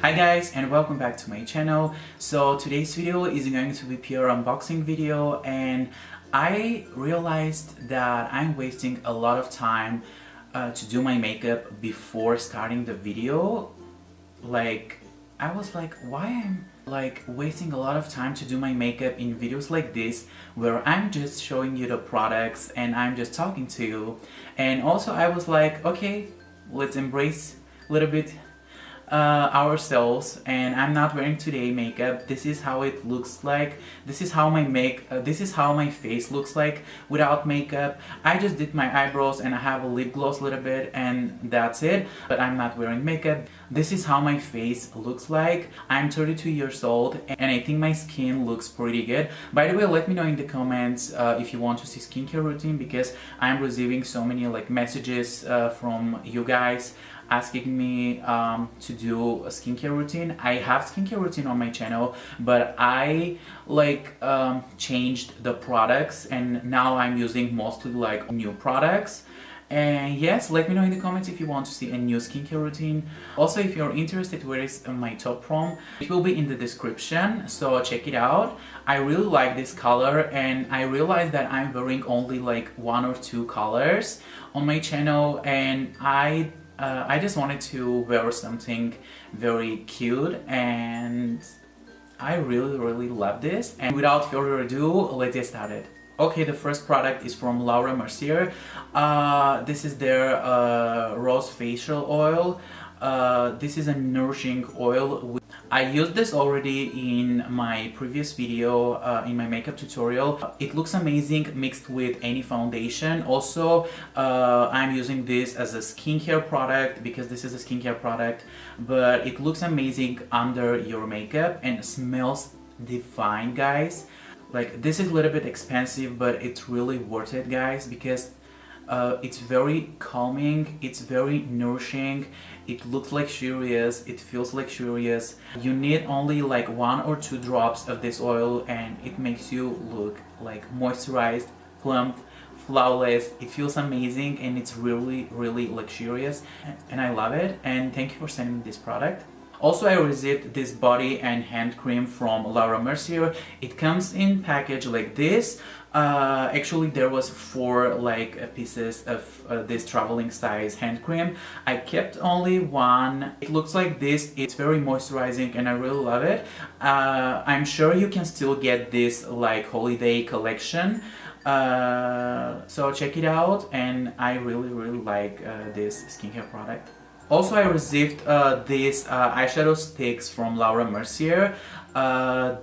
Hi guys, and welcome back to my channel. So today's video is going to be pure unboxing video, and I realized that I'm wasting a lot of time to do my makeup before starting the video. I was like, why I'm wasting a lot of time to do my makeup in videos like this where I'm just showing you the products and I'm just talking to you. And also I was like, okay, let's embrace a little bit ourselves, and I'm not wearing today makeup. This is how it looks like. This is how my face looks like without makeup. I just did my eyebrows and I have a lip gloss a little bit and that's it, but I'm not wearing makeup. This is how my face looks like. I'm 32 years old and I think my skin looks pretty good. By the way, let me know in the comments if you want to see skincare routine, because I'm receiving so many messages from you guys asking me to do a skincare routine. I have skincare routine on my channel, but I changed the products and now I'm using mostly new products. And yes, let me know in the comments if you want to see a new skincare routine. Also, if you're interested where is my top from, it will be in the description, so check it out. I really like this color, and I realized that I'm wearing only one or two colors on my channel, and I just wanted to wear something very cute, and I really love this. And without further ado, let's get started. Okay, the first product is from Mercier. This is their rose facial oil. This is a nourishing oil. I used this already in my previous video, in my makeup tutorial. It looks amazing mixed with any foundation. Also, I'm using this as a skincare product because this is a skincare product, but it looks amazing under your makeup and smells divine, guys. This is a little bit expensive, but it's really worth it, guys, because it's very calming, it's very nourishing, it looks luxurious, it feels luxurious. You need only one or two drops of this oil and it makes you look moisturized, plump, flawless. It feels amazing and it's really luxurious, and I love it. And thank you for sending me this product. Also, I received this body and hand cream from Mercier. It comes in package like this. Actually, there was 4 pieces of this traveling size hand cream. I kept only one. It looks like this. It's very moisturizing and I really love it. I'm sure you can still get this holiday collection. So check it out, and I really like this skincare product. Also, I received these eyeshadow sticks from Mercier.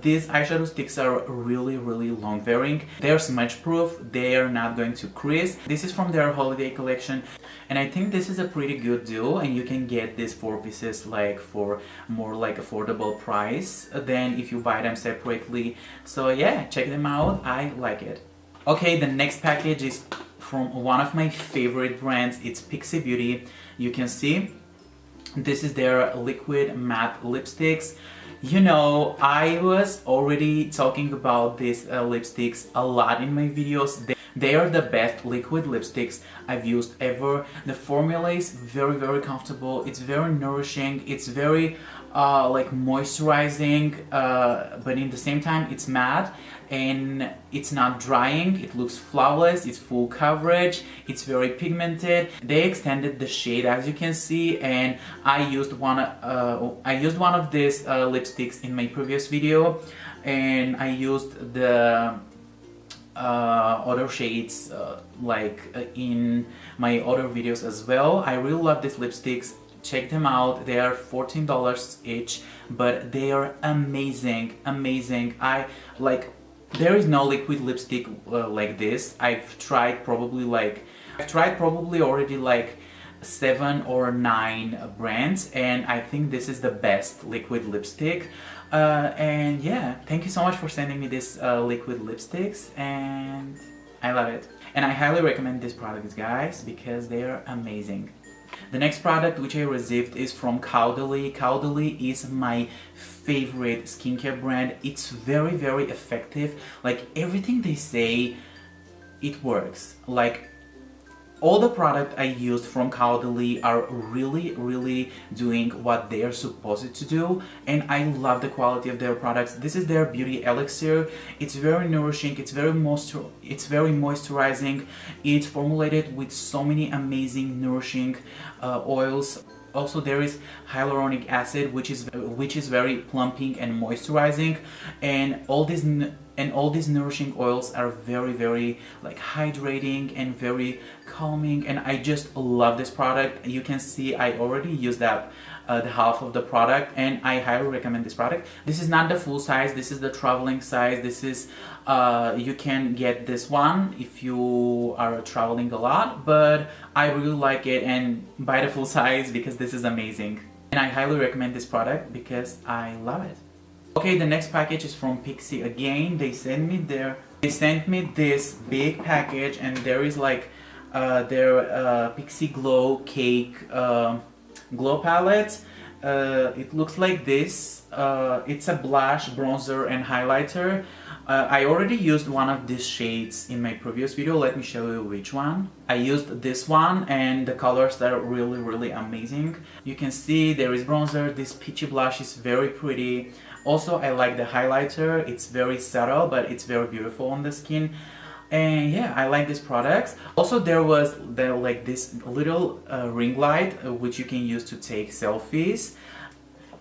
These eyeshadow sticks are really long wearing. They're smudge proof, they are not going to crease. This is from their holiday collection, and I think this is a pretty good deal, and you can get these 4 pieces for more affordable price than if you buy them separately. So yeah, check them out, I like it. Okay, the next package is from one of my favorite brands. It's Pixi Beauty. You can see this is their liquid matte lipsticks. You know, I was already talking about these lipsticks a lot in my videos. They are the best liquid lipsticks I've used ever. The formula is very comfortable. It's very nourishing. It's very moisturizing, but in the same time it's matte and it's not drying. It looks flawless. It's full coverage. It's very pigmented. They extended the shade, as you can see, and I used one of these lipsticks in my previous video, and I used the other shades in my other videos as well. I really love these lipsticks. Check them out. They are $14 each, but they are amazing. There is no liquid lipstick like this. I've tried probably already 7 or 9 brands, and I think this is the best liquid lipstick. And yeah, thank you so much for sending me this liquid lipsticks, and I love it. And I highly recommend these products, guys, because they are amazing. The next product which I received is from Caudalie. Caudalie is my favorite skincare brand. It's very effective. Everything they say, it works. All the product I used from Caudalie are really doing what they are supposed to do, and I love the quality of their products. This is their beauty elixir. It's very nourishing, it's very moisturizing. It's formulated with so many amazing nourishing oils. Also, there is hyaluronic acid, which is very plumping and moisturizing, and all these nourishing oils are very like hydrating and very calming, and I just love this product. You can see I already used that the half of the product, and I highly recommend this product. This is not the full size, this is the traveling size. This is you can get this one if you are traveling a lot, but I really like it and buy the full size because this is amazing, and I highly recommend this product because I love it. Okay, the next package is from Pixi again. They sent me this big package, and there is like their Pixi Glow Cake Glow Palette. It looks like this. It's a blush, bronzer, and highlighter. I already used one of these shades in my previous video. Let me show you which one. I used this one, and the colors are really amazing. You can see there is bronzer. This peachy blush is very pretty. Also, I like the highlighter. It's very subtle, but it's very beautiful on the skin. And yeah, I like these products. Also, there was like this little ring light which you can use to take selfies.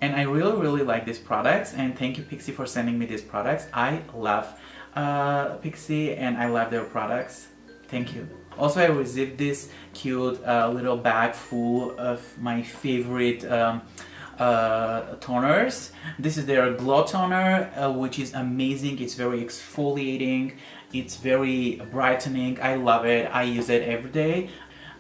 And I really like these products, and thank you Pixi for sending me these products. I love Pixi and I love their products. Thank you. Also, I received this cute little bag full of my favorite toners. This is their glow toner, which is amazing. It's very exfoliating, it's very brightening. I love it. I use it every day.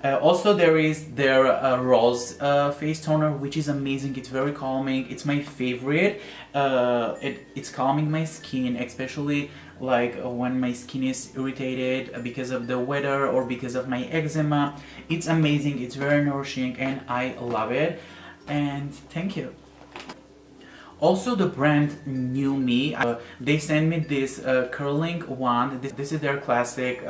Also, there is their rose face toner, which is amazing. It's very calming. It's my favorite. It's calming my skin, especially like when my skin is irritated because of the weather or because of my eczema. It's amazing. It's very nourishing, and I love it. And thank you. Also, the brand NuMe, they sent me this curling wand. This is their classic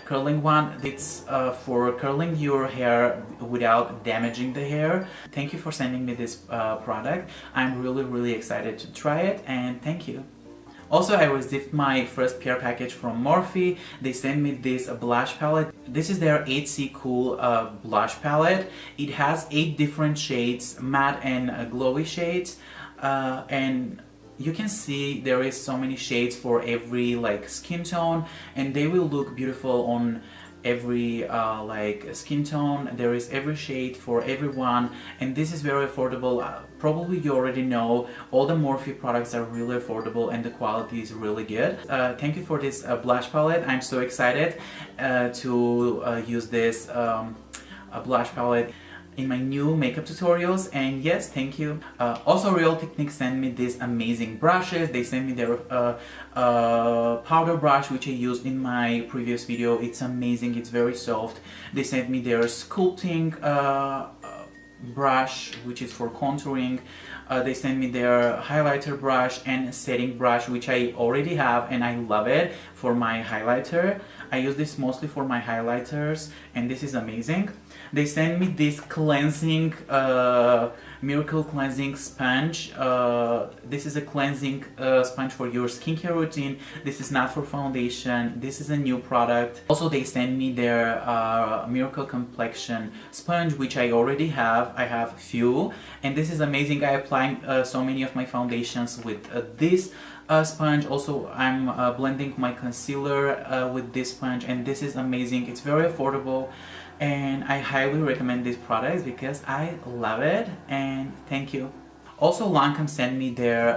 curling wand. It's for curling your hair without damaging the hair. Thank you for sending me this product. I'm really excited to try it, and thank you. Also, I received my first PR package from Morphe. They sent me this blush palette. This is their 8C Cool blush palette. It has 8 different shades, matte and glowy shades. And you can see there is so many shades for every like skin tone, and they will look beautiful on every like skin tone. There is every shade for everyone, and this is very affordable. Probably you already know all the Morphe products are really affordable and the quality is really good. Thank you for this blush palette. I'm so excited to use this blush palette in my new makeup tutorials, and yes, thank you. Also, Real Techniques sent me these amazing brushes. They sent me their powder brush, which I used in my previous video. It's amazing, it's very soft. They sent me their sculpting brush, which is for contouring. They sent me their highlighter brush and setting brush, which I already have, and I love it for my highlighter. I use this mostly for my highlighters, and this is amazing. They sent me this cleansing miracle cleansing sponge. This is a cleansing sponge for your skincare routine. This is not for foundation. This is a new product. Also, they sent me their miracle complexion sponge, which I already have. I have a few, and this is amazing. I apply so many of my foundations with this sponge. Also, I'm blending my concealer with this sponge, and this is amazing. It's very affordable, and I highly recommend these products because I love it, and thank you. Also, Lancome sent me their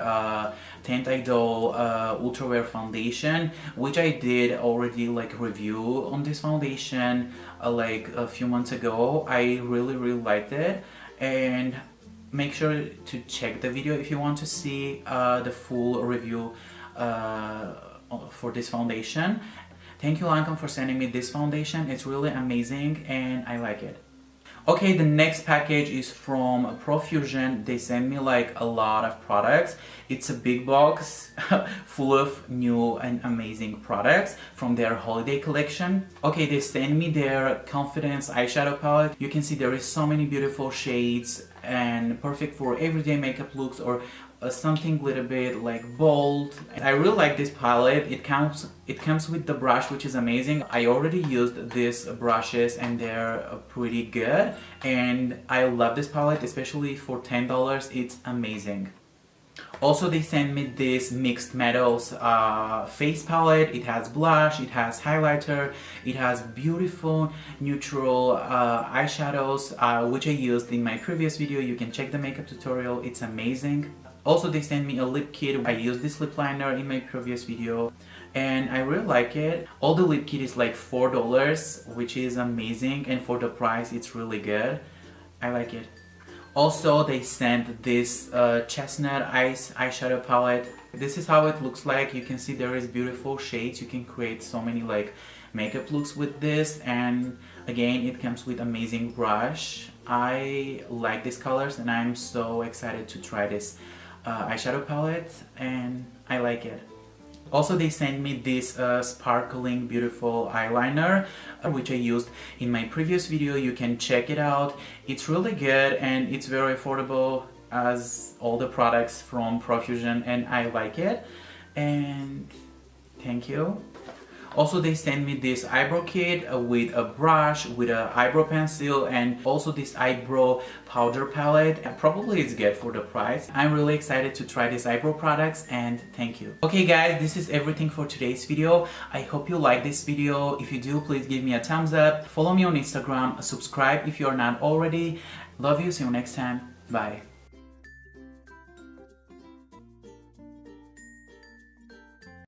Teint Idole Ultra Wear Foundation, which I did already like review on this foundation like a few months ago. I really liked it, and make sure to check the video if you want to see the full review for this foundation. Thank you, Lancome, for sending me this foundation. It's really amazing and I like it. Okay, the next package is from Profusion. They sent me like a lot of products. It's a big box full of new and amazing products from their holiday collection. Okay, they sent me their Confidence eyeshadow palette. You can see there is so many beautiful shades and perfect for everyday makeup looks or something little bit like bold. I really like this palette. It comes with the brush, which is amazing. I already used these brushes and they're pretty good, and I love this palette, especially for $10. It's amazing. Also, they sent me this mixed metals face palette. It has blush, it has highlighter, it has beautiful neutral eyeshadows, which I used in my previous video. You can check the makeup tutorial. It's amazing. Also, they sent me a lip kit. I used this lip liner in my previous video and I really like it. All the lip kit is like $4, which is amazing, and for the price it's really good. I like it. Also, they sent this chestnut eyeshadow palette. This is how it looks like. You can see there is beautiful shades. You can create so many like makeup looks with this, and again it comes with amazing brush. I like these colors and I'm so excited to try this eyeshadow palette, and I like it. Also, they sent me this sparkling beautiful eyeliner, which I used in my previous video. You can check it out. It's really good and it's very affordable as all the products from Profusion, and I like it, and thank you. Also, they sent me this eyebrow kit with a brush, with an eyebrow pencil, and also this eyebrow powder palette. And probably it's good for the price. I'm really excited to try these eyebrow products, and thank you. Okay guys, this is everything for today's video. I hope you like this video. If you do, please give me a thumbs up. Follow me on Instagram. Subscribe if you are not already. Love you. See you next time. Bye.